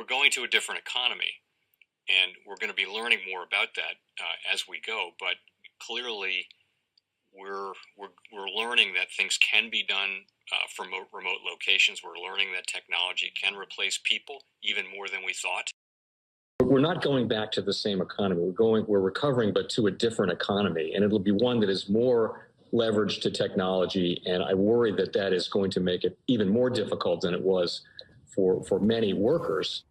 we're going to a different economy, and we're going to be learning more about that as we go. But clearly, we're learning that things can be done from remote locations. We're learning that technology can replace people even more than we thought. We're not going back to the same economy. We're recovering, but to a different economy, and it'll be one that is more leveraged to technology. And I worry that that is going to make it even more difficult than it was for many workers.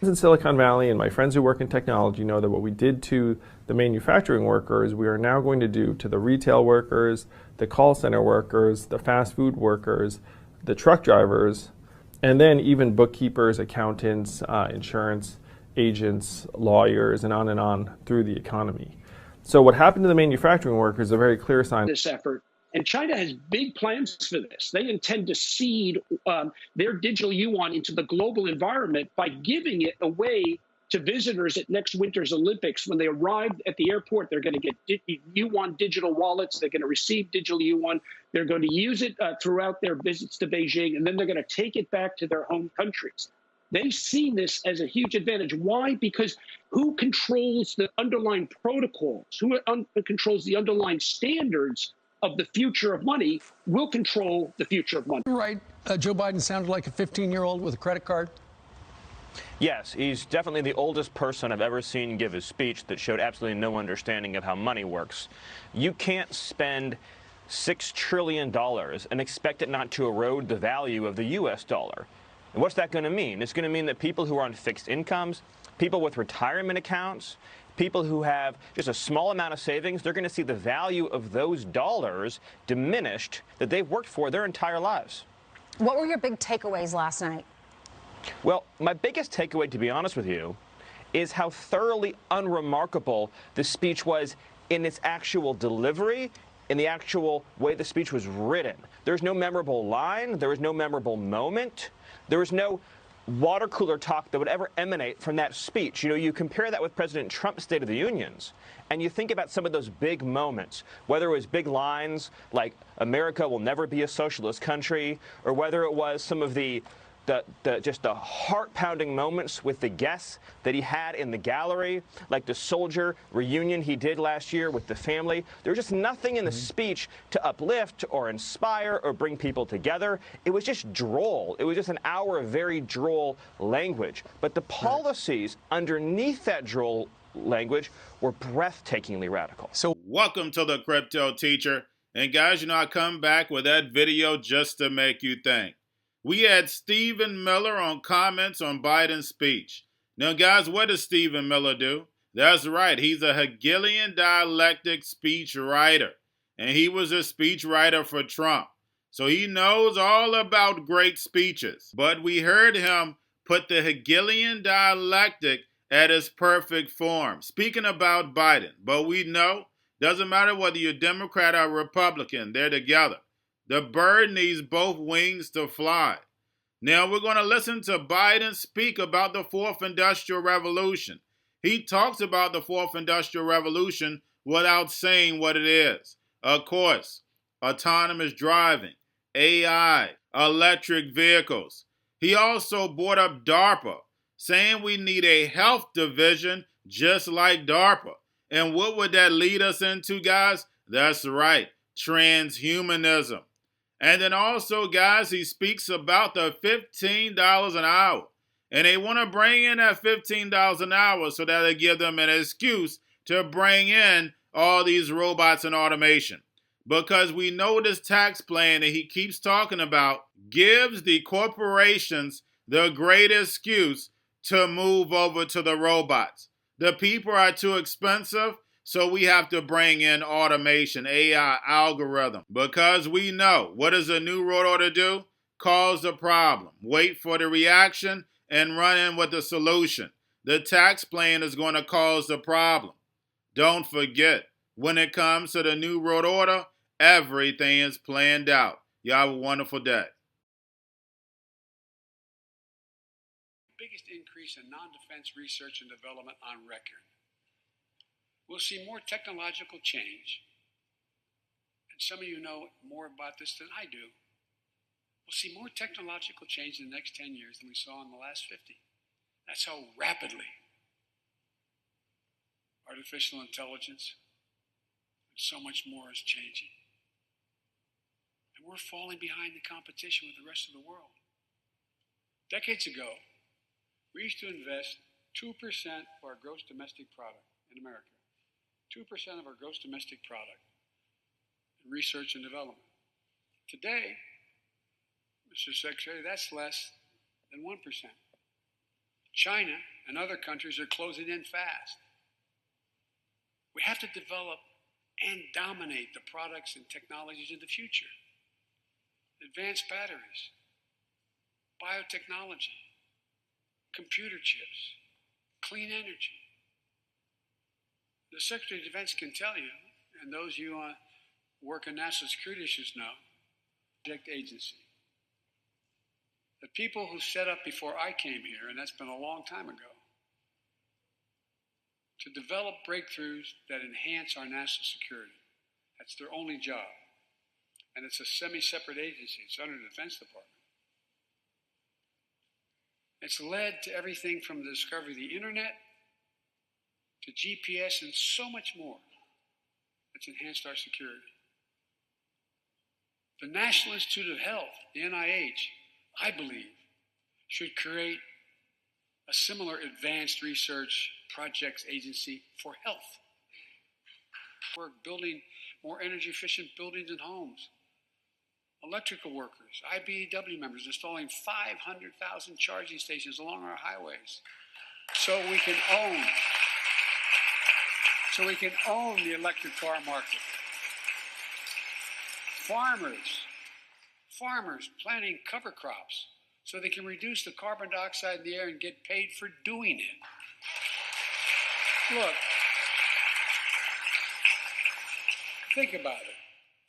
In Silicon Valley, and my friends who work in technology know that what we did to the manufacturing workers, we are now going to do to the retail workers, the call center workers, the fast food workers, the truck drivers, and then even bookkeepers, accountants, insurance agents, lawyers, and on through the economy. So what happened to the manufacturing workers is a very clear sign. This effort, and China has big plans for this. They intend to seed their digital yuan into the global environment by giving it away to visitors at next winter's Olympics. When they arrive at the airport, they're going to get yuan digital wallets. They're going to receive digital yuan. They're going to use it throughout their visits to Beijing, and then they're going to take it back to their home countries. They see this as a huge advantage. Why? Because who controls the underlying protocols, who controls the underlying standards of the future of money will control the future of money. Right. Joe Biden sounded like a 15-year-old with a credit card. Yes, he's definitely the oldest person I've ever seen give a speech that showed absolutely no understanding of how money works. You can't spend $6 trillion and expect it not to erode the value of the U.S. dollar. And what's that going to mean? It's going to mean that people who are on fixed incomes, people with retirement accounts, people who have just a small amount of savings, they're going to see the value of those dollars diminished that they've worked for their entire lives. What were your big takeaways last night? Well, my biggest takeaway, to be honest with you, is how thoroughly unremarkable the speech was in its actual delivery, in the actual way the speech was written. There's no memorable line. There was no memorable moment. There was no water cooler talk that would ever emanate from that speech. You know, you compare that with President Trump's State of the Unions, and you think about some of those big moments, whether it was big lines like America will never be a socialist country, or whether it was some of the heart-pounding moments with the guests that he had in the gallery, like the soldier reunion he did last year with the family. There was just nothing in the speech to uplift or inspire or bring people together. It was just droll. It was just an hour of very droll language. But the policies underneath that droll language were breathtakingly radical. So welcome to the Crypto Teacher. And guys, you know, I come back with that video just to make you think. We had Stephen Miller on comments on Biden's speech. Now, guys, what does Stephen Miller do? That's right. He's a Hegelian dialectic speech writer. And he was a speech writer for Trump. So he knows all about great speeches. But we heard him put the Hegelian dialectic at its perfect form, speaking about Biden. But we know, doesn't matter whether you're Democrat or Republican, they're together. The bird needs both wings to fly. Now we're going to listen to Biden speak about the Fourth Industrial Revolution. He talks about the Fourth Industrial Revolution without saying what it is. Of course, autonomous driving, AI, electric vehicles. He also brought up DARPA, saying we need a health division just like DARPA. And what would that lead us into, guys? That's right, transhumanism. And then also, guys, he speaks about the $15 an hour. And they want to bring in that $15 an hour so that they give them an excuse to bring in all these robots and automation. Because we know this tax plan that he keeps talking about gives the corporations the great excuse to move over to the robots. The people are too expensive. So we have to bring in automation, AI, algorithm, because we know what does a new world order do? Cause the problem, wait for the reaction, and run in with the solution. The tax plan is going to cause the problem. Don't forget, when it comes to the new world order, everything is planned out. Y'all have a wonderful day. Biggest increase in non-defense research and development on record. We'll see more technological change, and some of you know more about this than I do. We'll see more technological change in the next 10 years than we saw in the last 50. That's how rapidly artificial intelligence and so much more is changing. And we're falling behind the competition with the rest of the world. Decades ago, we used to invest 2% of our gross domestic product in America, 2% of our gross domestic product in research and development. Today, Mr. Secretary, that's less than 1%. China and other countries are closing in fast. We have to develop and dominate the products and technologies of the future. Advanced batteries, biotechnology, computer chips, clean energy. The Secretary of Defense can tell you, and those of you who work in national security issues know, project agency. The people who set up before I came here, and that's been a long time ago, to develop breakthroughs that enhance our national security. That's their only job. And it's a semi-separate agency. It's under the Defense Department. It's led to everything from the discovery of the internet to GPS and so much more. It's enhanced our security. The National Institute of Health, the NIH, I believe, should create a similar advanced research projects agency for health. We're building more energy efficient buildings and homes. Electrical workers, IBEW members installing 500,000 charging stations along our highways so we can own the electric car market. Farmers planting cover crops so they can reduce the carbon dioxide in the air and get paid for doing it. Look, think about it.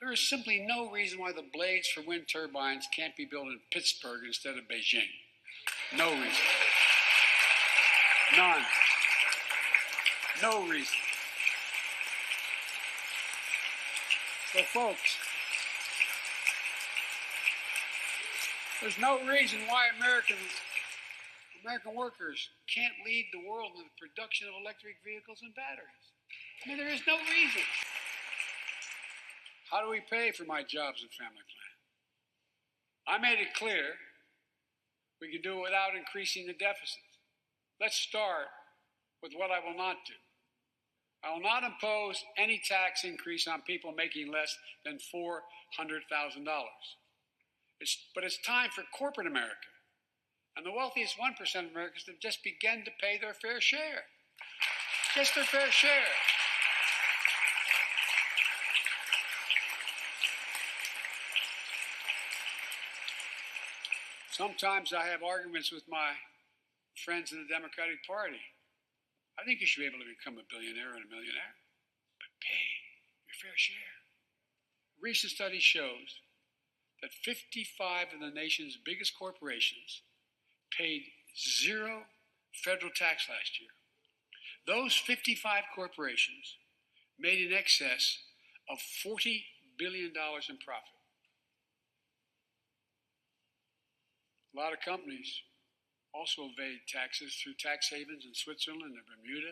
There is simply no reason why the blades for wind turbines can't be built in Pittsburgh instead of Beijing. No reason. None. No reason. So, folks, there's no reason why American workers can't lead the world in the production of electric vehicles and batteries. I mean, there is no reason. How do we pay for my jobs and family plan? I made it clear we can do it without increasing the deficit. Let's start with what I will not do. I will not impose any tax increase on people making less than $400,000. But it's time for corporate America and the wealthiest 1% of Americans to just begin to pay their fair share. Just their fair share. Sometimes I have arguments with my friends in the Democratic Party. I think you should be able to become a billionaire and a millionaire, but pay your fair share. A recent study shows that 55 of the nation's biggest corporations paid zero federal tax last year. Those 55 corporations made in excess of $40 billion in profit. A lot of companies also evade taxes through tax havens in Switzerland and Bermuda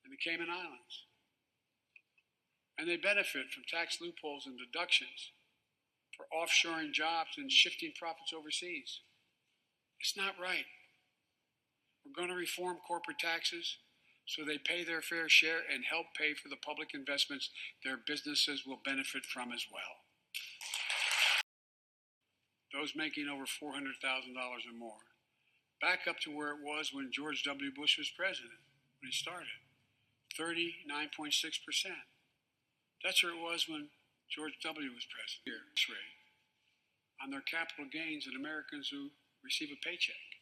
and the Cayman Islands. And they benefit from tax loopholes and deductions for offshoring jobs and shifting profits overseas. It's not right. We're going to reform corporate taxes so they pay their fair share and help pay for the public investments their businesses will benefit from as well. Those making over $400,000 or more, back up to where it was when George W. Bush was president, when he started, 39.6%. That's where it was when George W. was president. Tax rate on their capital gains in Americans who receive a paycheck.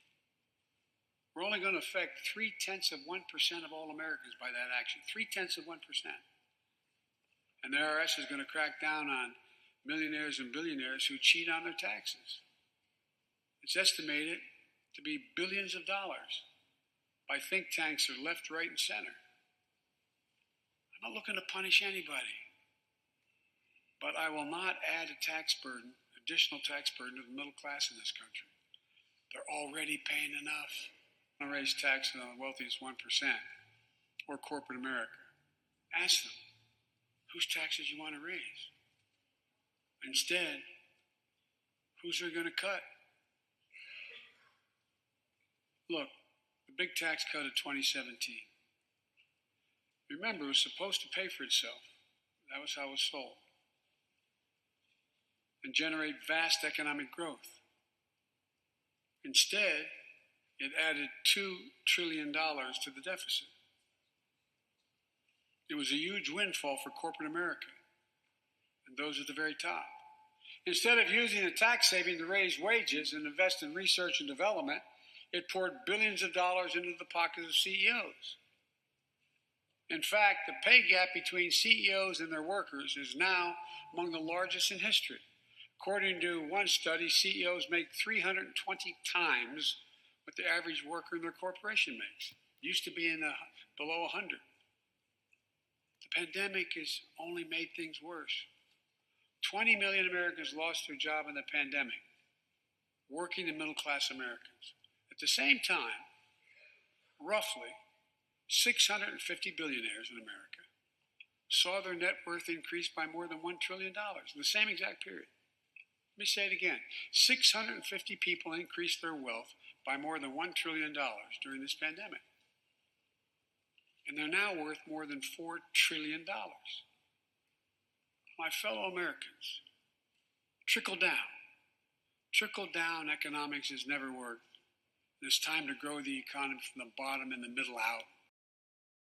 We're only going to affect 0.3% of all Americans by that action. 0.3%. And the IRS is going to crack down on millionaires and billionaires who cheat on their taxes. It's estimated to be billions of dollars by think tanks that are left, right, and center. I'm not looking to punish anybody, but I will not add a tax burden, additional tax burden to the middle class in this country. They're already paying enough. to raise taxes on the wealthiest 1% or corporate America. Ask them whose taxes you want to raise. Instead, who's they're going to cut? Look, the big tax cut of 2017. Remember, it was supposed to pay for itself. That was how it was sold. And generate vast economic growth. Instead, it added $2 trillion to the deficit. It was a huge windfall for corporate America and those at the very top. Instead of using the tax saving to raise wages and invest in research and development, it poured billions of dollars into the pockets of CEOs. In fact, the pay gap between CEOs and their workers is now among the largest in history. According to one study, CEOs make 320 times what the average worker in their corporation makes. Used to be below 100. The pandemic has only made things worse. 20 million Americans lost their job in the pandemic, working and middle-class Americans. At the same time, roughly 650 billionaires in America saw their net worth increase by more than $1 trillion in the same exact period. Let me say it again. 650 people increased their wealth by more than $1 trillion during this pandemic. And they're now worth more than $4 trillion. My fellow Americans, trickle down. Trickle down economics has never worked. It's time to grow the economy from the bottom and the middle out.